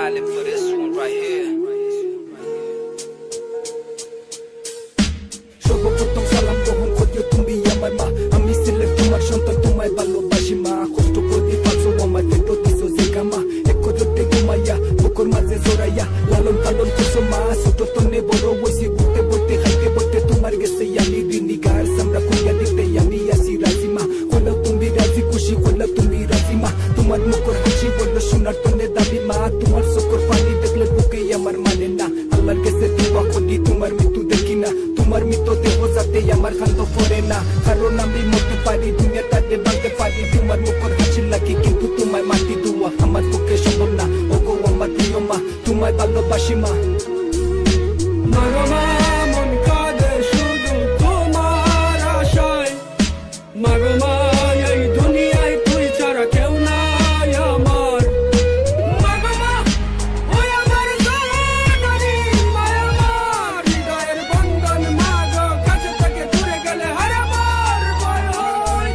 island for this one right here. সর্বপ্রথম সালাম গ্রহণ করিও তুমি আমার মা, আমি ছিলাম তোমার সন্তান, তোমায় ভালোবাসি মা। কষ্ট করে পাচ্ছো আমার পেটো দিছো জায়গা মা, এক করতে ঘুমাইয়া বুকুর মাঝে জড়াইয়া লালন পালন করছো মা। ছোট তনে বড় হইছি ঘুরতে বইতে খাইতে বইতে তোমার গেছে আমি ঋণী গার সামরা কইয়া দিতে আমি আসি রাজি মা। হলো তুমি রাজি খুশি হলো তুমি রাজি মা, তোমার মুখর হাসি বললো সোনার তনে দাবি মা। তোমার চোখের পানি দেখলে বুকে আমার মানে না, আল্লাহর কাছে দোয়া করি তোমার মৃত্যু দেখি না। তোমার মৃত দেহ যাতে আমার খান্ত পড়ে না, কারণ আমি মরতে পারি দুনিয়াটাতে ভাঙতে পারি তোমার মুখর হাসি লাগে, কিন্তু তোমায় মাটি দেওয়া আমার পক্ষে সম্ভব না। ওগো আমার প্রিয় মা, তোমায় ভালোবাসি মা। মাগো মা মন কাঁদে শুধু তোমার আশায়, মাগো মা এই দুনিয়ায় তুই ছাড়া কেউ নাই আমার। মাগো মা ওই আমার জননী মায়া আমার, হৃদয়ের বন্ধন মাগো কাছে থেকে দূরে গেলে হারাবার ভয় হয়।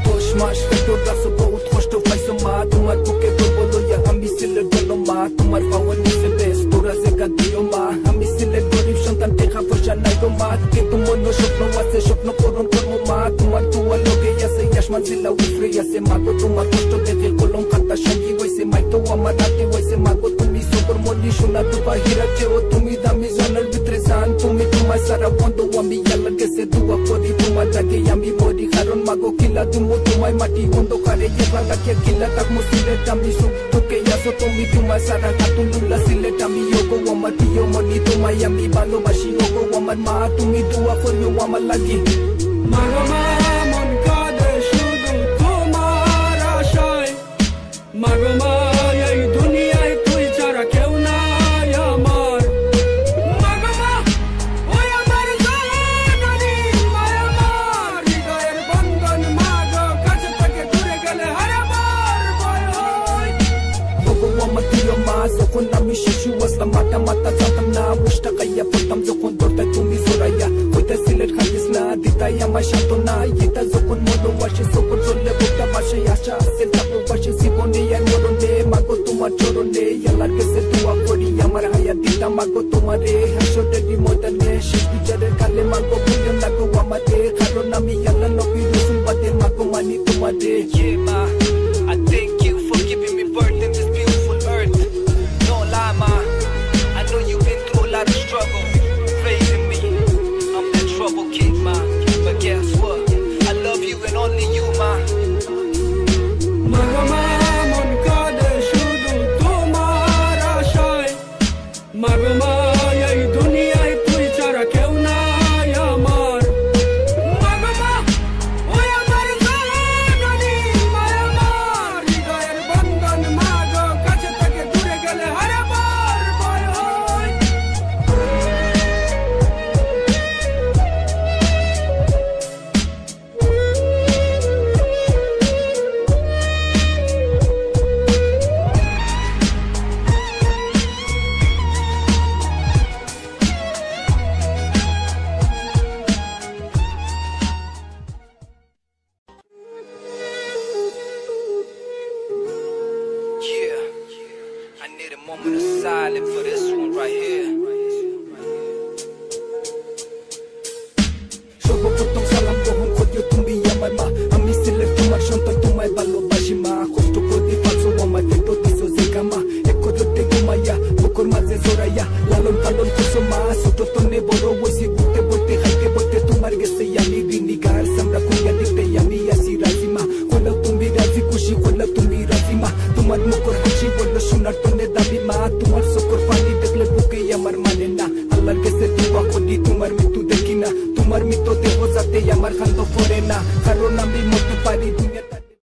10 মাস পেটর রাখছো বহুত কষ্ট পাইছো মা, তোমার বুকে গর্ব লইয়া আমি ছেলের জন্য মা। তোমার পাওয়া নিচে বেশ তোরা জায়গা দিও মা, আমি ছেলের গরিব সন্তান টাকা পয়সা নাই গো মা, কিন্তু মনে স্বপ্ন আছে স্বপ্ন পূরণ করবো মা। তোমার দোয়া লগে আছে আসমান জেলা উফরে আছে মাগো, তোমার কষ্ট দেখে কলম খাতা সঙ্গী হয়েছে মাই তো আমার রাতে হয়েছে মাগো। তুমি সকর মনি সোনা দুপা হীরা চেও তুমি দামি জানার ভিতরে জান, তুমি তোমার সারা বন্ধ আমি আল্লাহর কাছে দোয়া করি তোমার লাগে আমি মরি, কারণ মাগো কিলা তুমি তোমায় মাটি অন্ধকারে একলা রাখে কিলা তাক মুসিলেট আমি সুখ তোকে আসো তুমি তোমার সারা কাতুল্লা সিলেট আমি ওগো আমার প্রিয় মনি, তোমায় আমি ভালোবাসি ওগো আমার মা। তুমি দোয়া করিও আমার লাগি। মাগো মা মন কাঁদে শুধু তোমার আশায়, মাগো মা এই দুনিয়ায় তুই ছাড়া কেউ নাই আমার। মাগো মা ওই আমার জননী মায়া আমার, হৃদয়ের বন্ধন মাগো কাছে থেকে দূরে গেলে হারাবার ভয় হয়। ওগো আমার প্রিয় মা, যখন আমি শিশু আসলাম মাথা মাথা জানতাম না, মুষ্টা খাইয়া পড়তাম যখন দরটায় তুমি জোরাইয়া হইতে সিলেট খাইস না দিতাই আমার সান্ত্বনা। এটা যখন মনো আসে যখন চললে বোটা বাসে আশা আছে যাবো বাসে জীবনে আর মরণে মাগো তোমার চরণে আল্লাহর কাছে দোয়া করি আমার হায়াত দিতাম মাগো তোমারে হাসরের ময়দানে শেষ বিচারের কালে মাগো বুঝে লাগো আমাদের, কারণ আমি আল্লাহ নবী রাসূল বাদে মাগো মানি তোমারে।